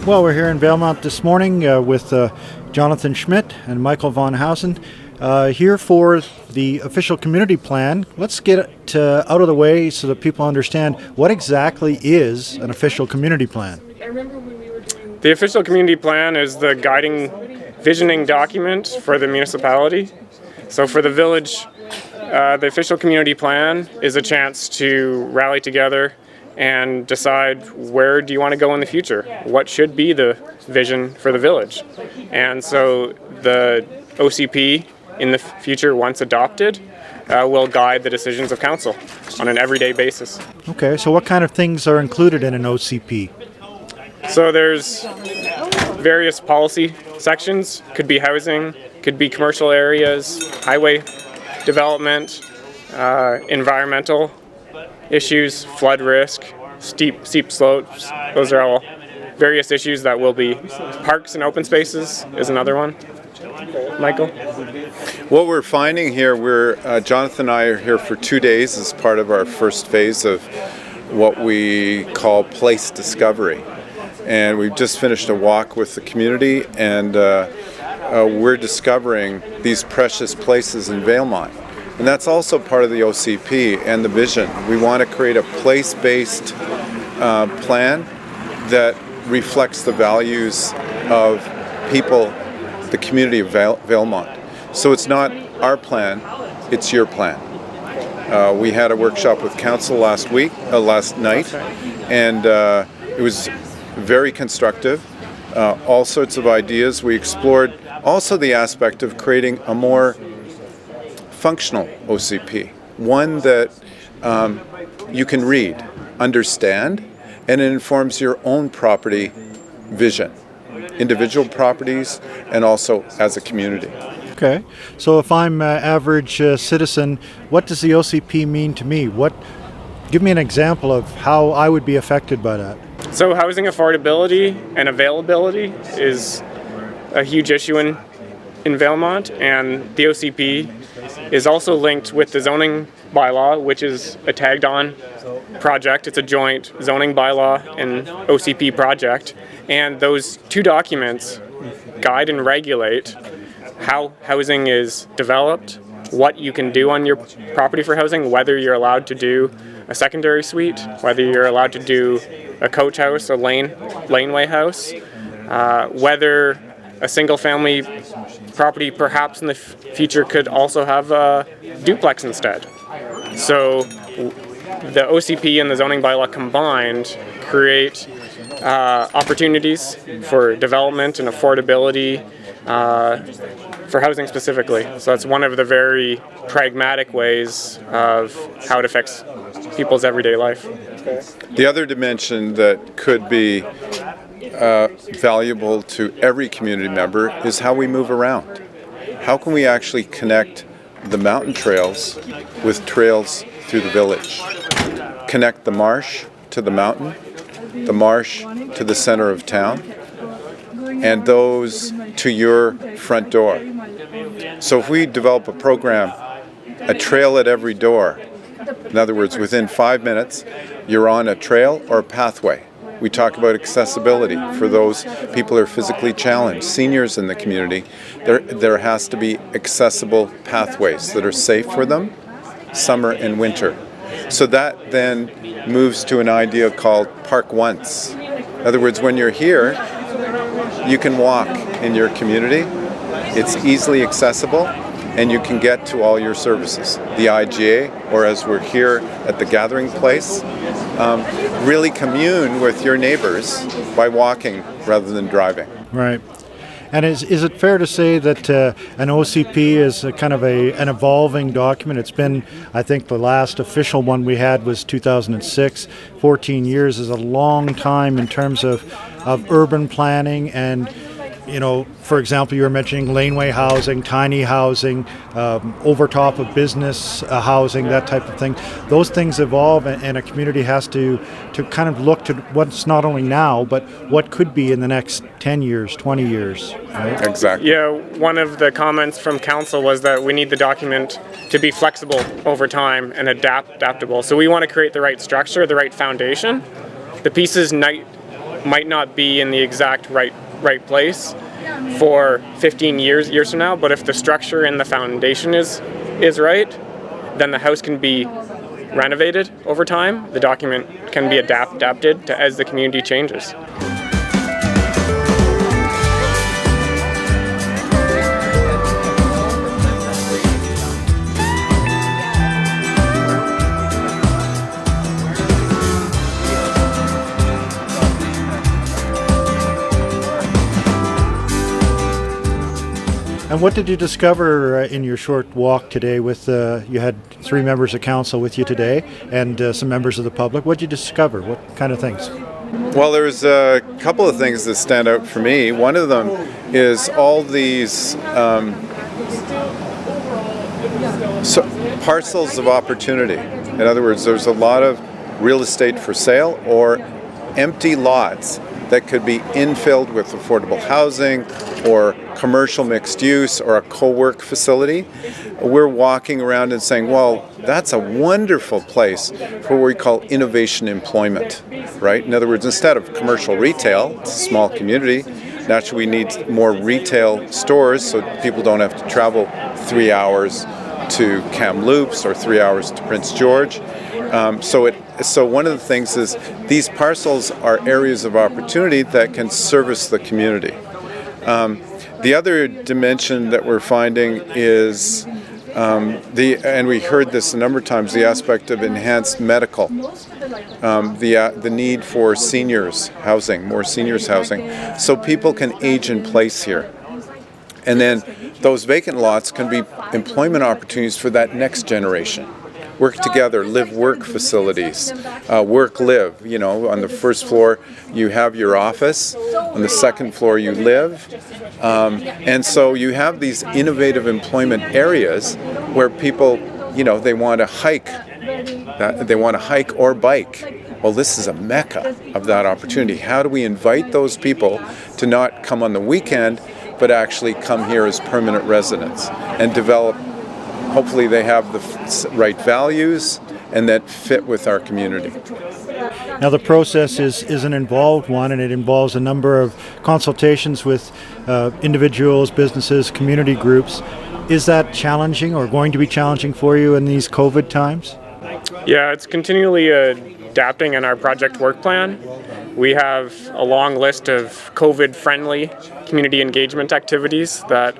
Well, we're here in Valemount this morning with Jonathan Schmidt and Michael von Hausen here for the official community plan. Let's get it out of the way so that people understand what exactly is an official community plan. The official community plan is the guiding visioning document for the municipality. So for the village, the official community plan is a chance to rally together and decide where do you want to go in the future? What should be the vision for the village? And so the OCP in the future, once adopted, will guide the decisions of council on an everyday basis. Okay, so what kind of things are included in an OCP? So there's various policy sections. Could be housing, could be commercial areas, highway development, environmental issues, flood risk, steep slopes. Those are all various issues that will be. Parks and open spaces is another one. Michael? What we're finding here, Jonathan and I are here for 2 days as part of our first phase of what we call place discovery. And we've just finished a walk with the community, and we're discovering these precious places in Valemount. And that's also part of the OCP and the vision. We want to create a place-based plan that reflects the values of people, the community of Valemount. So it's not our plan, it's your plan. We had a workshop with council last night, and it was very constructive. All sorts of ideas. We explored also the aspect of creating a more functional OCP, one that you can read, understand, and it informs your own property vision, individual properties, and also as a community. Okay, so if I'm an average citizen, what does the OCP mean to me? Give me an example of how I would be affected by that. So housing affordability and availability is a huge issue in Valemount, and the OCP is also linked with the zoning bylaw, which is a tagged-on project. It's a joint zoning bylaw and OCP project, and those two documents guide and regulate how housing is developed, what you can do on your property for housing, whether you're allowed to do a secondary suite, whether you're allowed to do a coach house, a laneway house, whether a single-family property perhaps in the future could also have a duplex instead. So the OCP and the zoning bylaw combined create opportunities for development and affordability for housing specifically. So that's one of the very pragmatic ways of how it affects people's everyday life. The other dimension that could be valuable to every community member is how we move around. How can we actually connect the mountain trails with trails through the village? Connect the marsh to the mountain, the marsh to the center of town, and those to your front door. So if we develop a program, a trail at every door, in other words, within 5 minutes, you're on a trail or a pathway. We talk about accessibility for those people who are physically challenged, seniors in the community. There has to be accessible pathways that are safe for them, summer and winter. So that then moves to an idea called Park Once. In other words, when you're here, you can walk in your community. It's easily accessible, and you can get to all your services. The IGA, or as we're here at the gathering place, really commune with your neighbors by walking rather than driving. Right. And is it fair to say that an OCP is a kind of an evolving document? It's been, I think the last official one we had was 2006. 14 years is a long time in terms of urban planning and, you know, for example, you were mentioning laneway housing, tiny housing, over top of business housing, that type of thing. Those things evolve, and a community has to kind of look to what's not only now, but what could be in the next 10 years, 20 years. Right? Exactly. Yeah, one of the comments from council was that we need the document to be flexible over time and adaptable. So we want to create the right structure, the right foundation. The pieces might not be in the exact right place for 15 years from now, but if the structure and the foundation is right, then the house can be renovated over time. The document can be adapted to as the community changes. And what did you discover in your short walk today with, you had 3 members of council with you today and some members of the public. What did you discover? What kind of things? Well, there's a couple of things that stand out for me. One of them is all these parcels of opportunity. In other words, there's a lot of real estate for sale or empty lots that could be infilled with affordable housing or commercial mixed use or a co-work facility. We're walking around and saying, well, that's a wonderful place for what we call innovation employment, right? In other words, instead of commercial retail, it's a small community, naturally we need more retail stores so people don't have to travel 3 hours to Kamloops or 3 hours to Prince George. So one of the things is these parcels are areas of opportunity that can service the community. The other dimension that we're finding is and we heard this a number of times, the aspect of enhanced medical, the need for seniors housing, more seniors housing, so people can age in place here. And then those vacant lots can be employment opportunities for that next generation. Work together, live-work facilities, work-live. You know, on the first floor you have your office, on the second floor you live, and so you have these innovative employment areas where people, you know, they want to hike or bike. Well, this is a mecca of that opportunity. How do we invite those people to not come on the weekend, but actually come here as permanent residents and develop? Hopefully they have the right values and that fit with our community. Now the process is an involved one, and it involves a number of consultations with individuals, businesses, community groups. Is that challenging or going to be challenging for you in these COVID times? Yeah, it's continually adapting in our project work plan. We have a long list of COVID-friendly community engagement activities that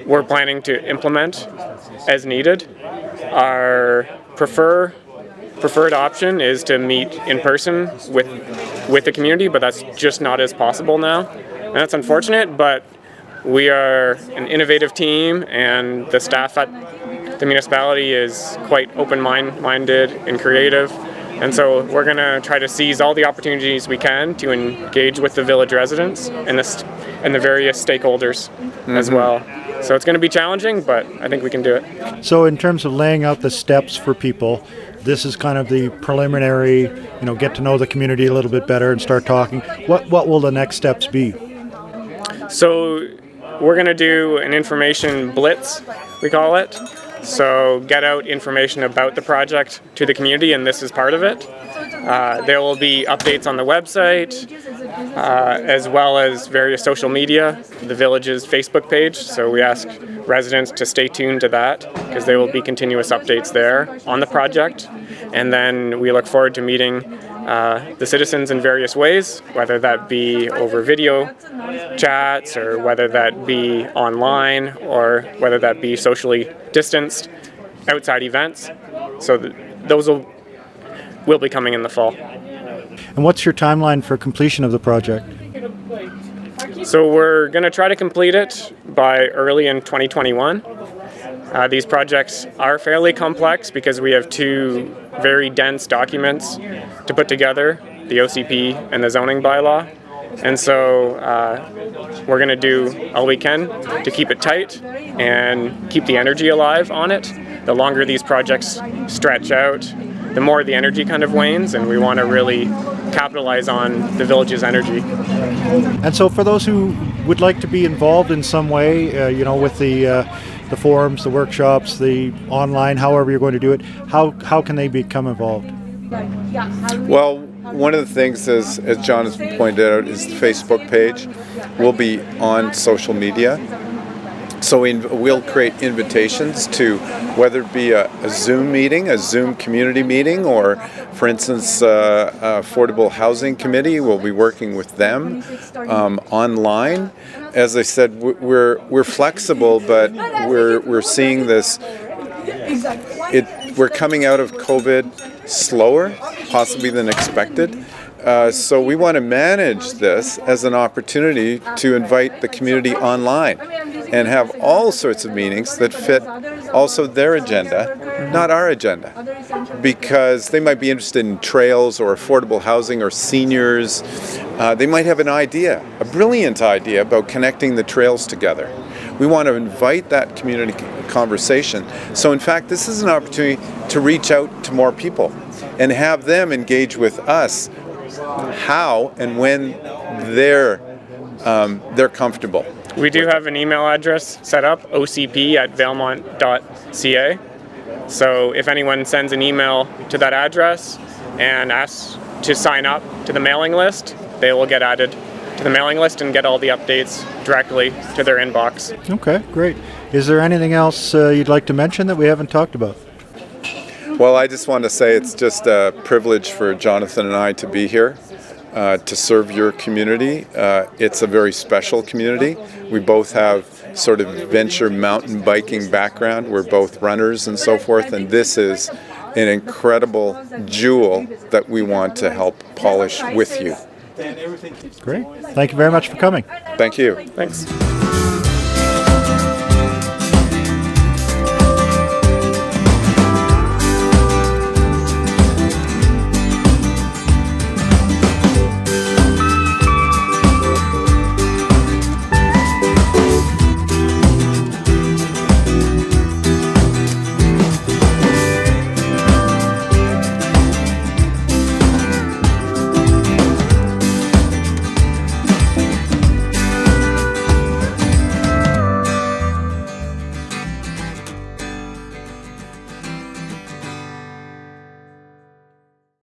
we're planning to implement as needed. Our preferred option is to meet in person with the community, but that's just not as possible now. And that's unfortunate, but we are an innovative team, and the staff at the municipality is quite open-minded and creative. And so we're going to try to seize all the opportunities we can to engage with the village residents and the various stakeholders as well. So it's going to be challenging, but I think we can do it. So in terms of laying out the steps for people, this is kind of the preliminary, get to know the community a little bit better and start talking. What will the next steps be? So we're going to do an information blitz, we call it. So get out information about the project to the community, and this is part of it. There will be updates on the website, as well as various social media, the village's Facebook page. So we ask residents to stay tuned to that, because there will be continuous updates there on the project. And then we look forward to meeting the citizens in various ways, whether that be over video chats, or whether that be online, or whether that be socially distanced outside events. So those will be coming in the fall. And what's your timeline for completion of the project? So we're going to try to complete it by early in 2021. These projects are fairly complex because we have two very dense documents to put together, the OCP and the zoning bylaw. And so we're going to do all we can to keep it tight and keep the energy alive on it. The longer these projects stretch out, the more the energy kind of wanes, and we want to really capitalize on the village's energy. And so for those who would like to be involved in some way, with the forums, the workshops, the online, however you're going to do it, how can they become involved? Well, one of the things, as Jonathan pointed out, is the Facebook page. We'll be on social media. So we'll create invitations to whether it be a Zoom meeting, a Zoom community meeting, or, for instance, Affordable Housing Committee. We'll be working with them online. As I said, we're flexible, but we're seeing this. We're coming out of COVID slower, possibly than expected. So we want to manage this as an opportunity to invite the community online and have all sorts of meetings that fit also their agenda, not our agenda, because they might be interested in trails or affordable housing or seniors. They might have an idea, a brilliant idea about connecting the trails together. We want to invite that community conversation. So in fact, this is an opportunity to reach out to more people and have them engage with us how and when they're comfortable. We do have an email address set up, ocp@valemount.ca. So if anyone sends an email to that address and asks to sign up to the mailing list, they will get added to the mailing list and get all the updates directly to their inbox. Okay, great. Is there anything else you'd like to mention that we haven't talked about? Well, I just want to say it's just a privilege for Jonathan and I to be here to serve your community. It's a very special community. We both have sort of adventure mountain biking background. We're both runners and so forth, and this is an incredible jewel that we want to help polish with you. Great. Thank you very much for coming. Thank you. Thanks.